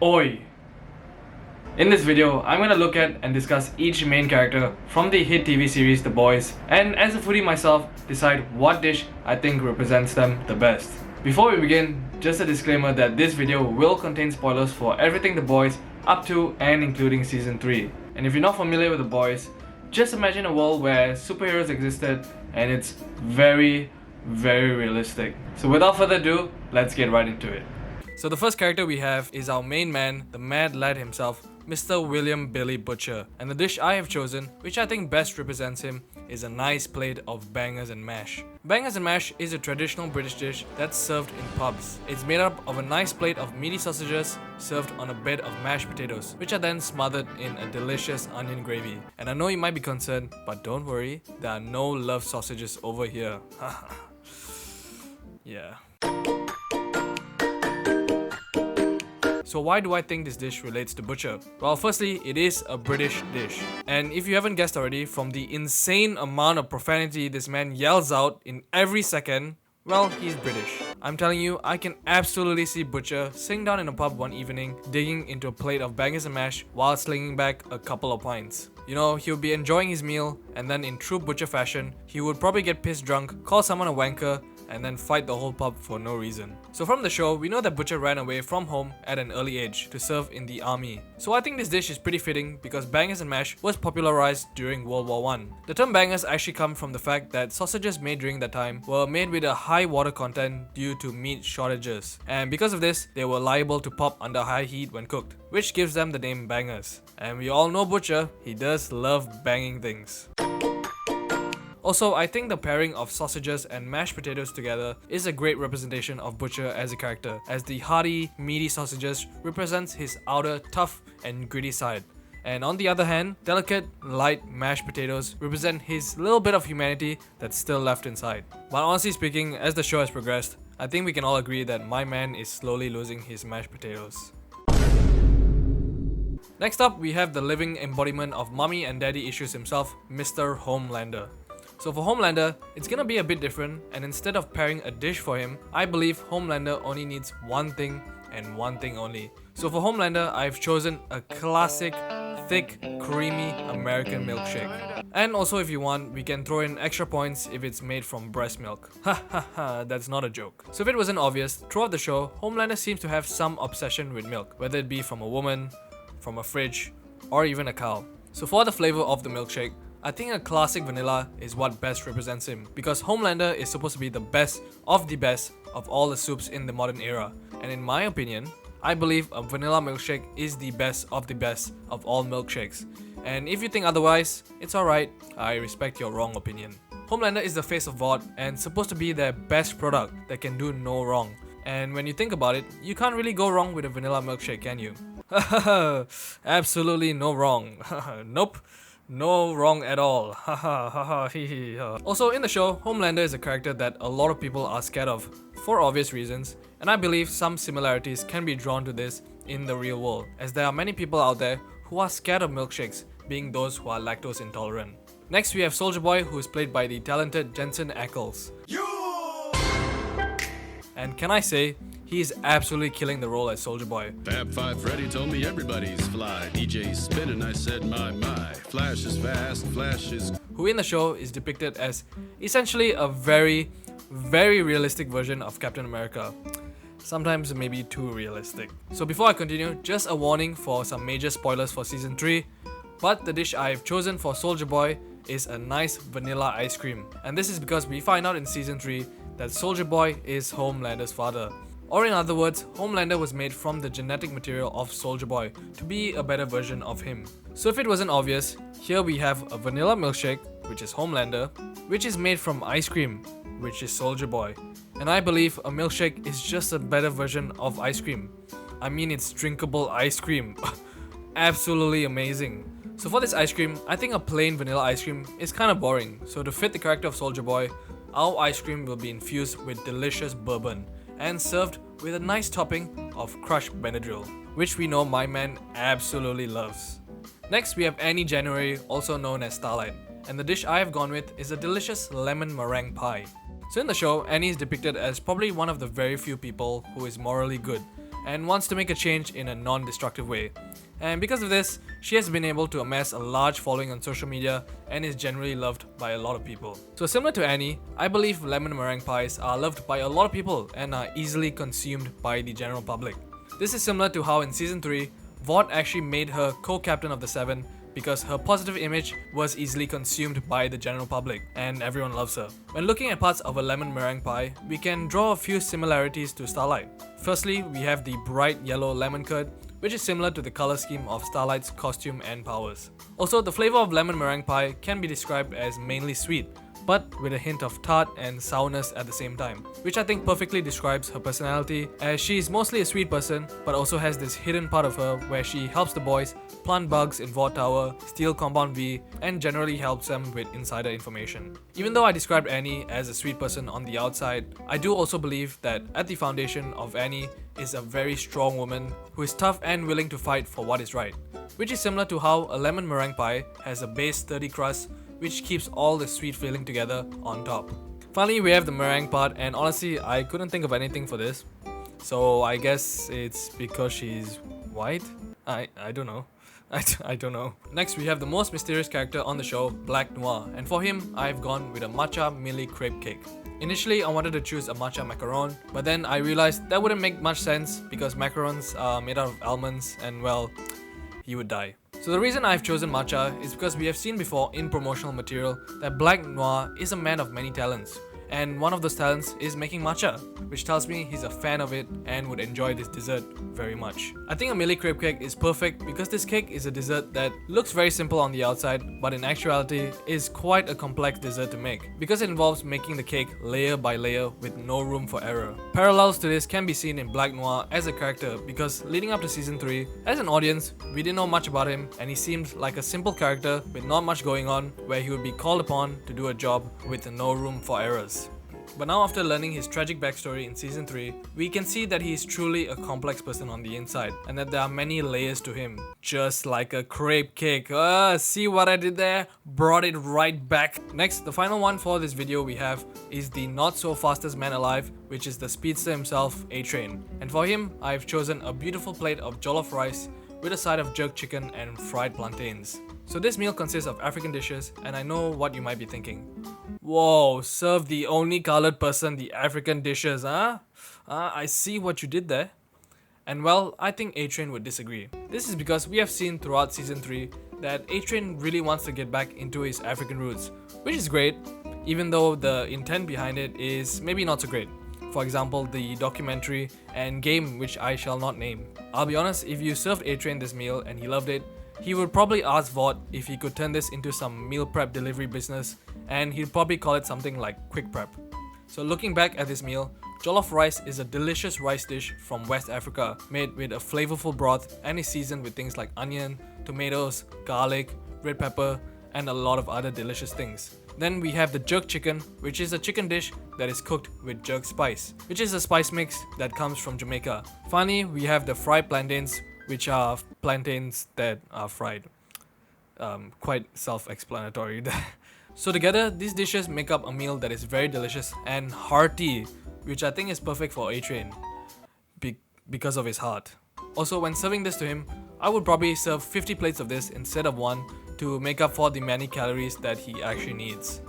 Oi! In this video, I'm gonna look at and discuss each main character from the hit TV series The Boys, and as a foodie myself, decide what dish I think represents them the best. Before we begin, just a disclaimer that this video will contain spoilers for everything The Boys up to and including season 3. And if you're not familiar with The Boys, just imagine a world where superheroes existed and it's very realistic. So without further ado, let's get right into it. So the first character we have is our main man, the mad lad himself, Mr. William Billy Butcher. And the dish I have chosen, which I think best represents him, is a nice plate of bangers and mash. Bangers and mash is a traditional British dish that's served in pubs. It's made up of a nice plate of meaty sausages served on a bed of mashed potatoes, which are then smothered in a delicious onion gravy. And I know you might be concerned, but don't worry, there are no love sausages over here. Yeah. So why do I think this dish relates to Butcher? Well, firstly, it is a British dish. And if you haven't guessed already, from the insane amount of profanity this man yells out in every second, well, he's British. I'm telling you, I can absolutely see Butcher sitting down in a pub one evening, digging into a plate of bangers and mash while slinging back a couple of pints. You know, he would be enjoying his meal, and then in true Butcher fashion, he would probably get pissed drunk, call someone a wanker, and then fight the whole pub for no reason. So from the show, we know that Butcher ran away from home at an early age to serve in the army. So I think this dish is pretty fitting because bangers and mash was popularized during World War I. The term bangers actually comes from the fact that sausages made during that time were made with a high water content due to meat shortages. And because of this, they were liable to pop under high heat when cooked, which gives them the name bangers. And we all know Butcher, he does love banging things. Also, I think the pairing of sausages and mashed potatoes together is a great representation of Butcher as a character, as the hearty, meaty sausages represents his outer, tough and gritty side. And on the other hand, delicate, light mashed potatoes represent his little bit of humanity that's still left inside. But honestly speaking, as the show has progressed, I think we can all agree that my man is slowly losing his mashed potatoes. Next up, we have the living embodiment of mommy and daddy issues himself, Mr. Homelander. So for Homelander, it's gonna be a bit different, and instead of pairing a dish for him, I believe Homelander only needs one thing and one thing only. So for Homelander, I've chosen a classic, thick, creamy American milkshake. And also if you want, we can throw in extra points if it's made from breast milk. Ha ha ha, that's not a joke. So if it wasn't obvious, throughout the show, Homelander seems to have some obsession with milk, whether it be from a woman, from a fridge, or even a cow. So for the flavor of the milkshake, I think a classic vanilla is what best represents him, because Homelander is supposed to be the best of all the soups in the modern era. And in my opinion, I believe a vanilla milkshake is the best of all milkshakes. And if you think otherwise, it's alright, I respect your wrong opinion. Homelander is the face of VOD and supposed to be their best product that can do no wrong. And when you think about it, you can't really go wrong with a vanilla milkshake, can you? Absolutely no wrong. Nope. No wrong at all. Also in the show, Homelander is a character that a lot of people are scared of for obvious reasons, and I believe some similarities can be drawn to this in the real world, as there are many people out there who are scared of milkshakes, being those who are lactose intolerant. Next we have Soldier Boy, who is played by the talented Jensen Ackles. And can I say, he is absolutely killing the role as Soldier Boy. Fab 5 Freddy told me everybody's fly. DJ spinning, I said my. Flash is fast, Flash is... Who in the show is depicted as essentially a very realistic version of Captain America. Sometimes maybe too realistic. So before I continue, just a warning for some major spoilers for season 3. But the dish I've chosen for Soldier Boy is a nice vanilla ice cream. And this is because we find out in season 3 that Soldier Boy is Homelander's father. Or in other words, Homelander was made from the genetic material of Soldier Boy to be a better version of him. So if it wasn't obvious, here we have a vanilla milkshake, which is Homelander, which is made from ice cream, which is Soldier Boy. And I believe a milkshake is just a better version of ice cream. I mean, it's drinkable ice cream. Absolutely amazing. So for this ice cream, I think a plain vanilla ice cream is kind of boring. So to fit the character of Soldier Boy, our ice cream will be infused with delicious bourbon and served with a nice topping of crushed Benadryl, which we know my man absolutely loves. Next we have Annie January, also known as Starlight, and the dish I have gone with is a delicious lemon meringue pie. So in the show, Annie is depicted as probably one of the very few people who is morally good, and wants to make a change in a non-destructive way. And because of this, she has been able to amass a large following on social media and is generally loved by a lot of people. So similar to Annie, I believe lemon meringue pies are loved by a lot of people and are easily consumed by the general public. This is similar to how in season 3, Vought actually made her co-captain of the Seven because her positive image was easily consumed by the general public and everyone loves her. When looking at parts of a lemon meringue pie, we can draw a few similarities to Starlight. Firstly, we have the bright yellow lemon curd, which is similar to the color scheme of Starlight's costume and powers. Also, the flavor of lemon meringue pie can be described as mainly sweet, but with a hint of tart and sourness at the same time, which I think perfectly describes her personality, as she is mostly a sweet person but also has this hidden part of her where she helps the boys plant bugs in Vought Tower, steal Compound V, and generally helps them with insider information. Even though I described Annie as a sweet person on the outside, I do also believe that at the foundation of Annie is a very strong woman who is tough and willing to fight for what is right, which is similar to how a lemon meringue pie has a base sturdy crust which keeps all the sweet filling together on top. Finally, we have the meringue part, and honestly, I couldn't think of anything for this. So I guess it's because she's white? I don't know. I don't know. Next, we have the most mysterious character on the show, Black Noir, and for him, I've gone with a matcha milli crepe cake. Initially, I wanted to choose a matcha macaron, but then I realized that wouldn't make much sense because macarons are made out of almonds and well, he would die. So the reason I've chosen matcha is because we have seen before in promotional material that Black Noir is a man of many talents, and one of those talents is making matcha, which tells me he's a fan of it and would enjoy this dessert very much. I think a milli crepe cake is perfect because this cake is a dessert that looks very simple on the outside, but in actuality is quite a complex dessert to make because it involves making the cake layer by layer with no room for error. Parallels to this can be seen in Black Noir as a character because leading up to season 3, as an audience, we didn't know much about him and he seemed like a simple character with not much going on where he would be called upon to do a job with no room for errors. But now after learning his tragic backstory in season 3, we can see that he is truly a complex person on the inside and that there are many layers to him, just like a crepe cake. See what I did there? Brought it right back. Next, the final one for this video we have is the not so fastest man alive, which is the speedster himself, A-Train. And for him, I've chosen a beautiful plate of jollof rice with a side of jerk chicken and fried plantains. So this meal consists of African dishes, and I know what you might be thinking. Whoa, serve the only colored person the African dishes, huh? I see what you did there. And well, I think A-Train would disagree. This is because we have seen throughout season 3 that A-Train really wants to get back into his African roots, which is great, even though the intent behind it is maybe not so great. For example, the documentary and game which I shall not name. I'll be honest, if you served A-Train this meal and he loved it, he would probably ask Vought if he could turn this into some meal prep delivery business, and he'd probably call it something like quick prep. So looking back at this meal, jollof rice is a delicious rice dish from West Africa made with a flavorful broth and is seasoned with things like onion, tomatoes, garlic, red pepper, and a lot of other delicious things. Then we have the jerk chicken, which is a chicken dish that is cooked with jerk spice, which is a spice mix that comes from Jamaica. Finally, we have the fried plantains, which are plantains that are fried. Quite self-explanatory there. So together, these dishes make up a meal that is very delicious and hearty, which I think is perfect for A-Train because of his heart. Also, when serving this to him, I would probably serve 50 plates of this instead of one to make up for the many calories that he actually needs.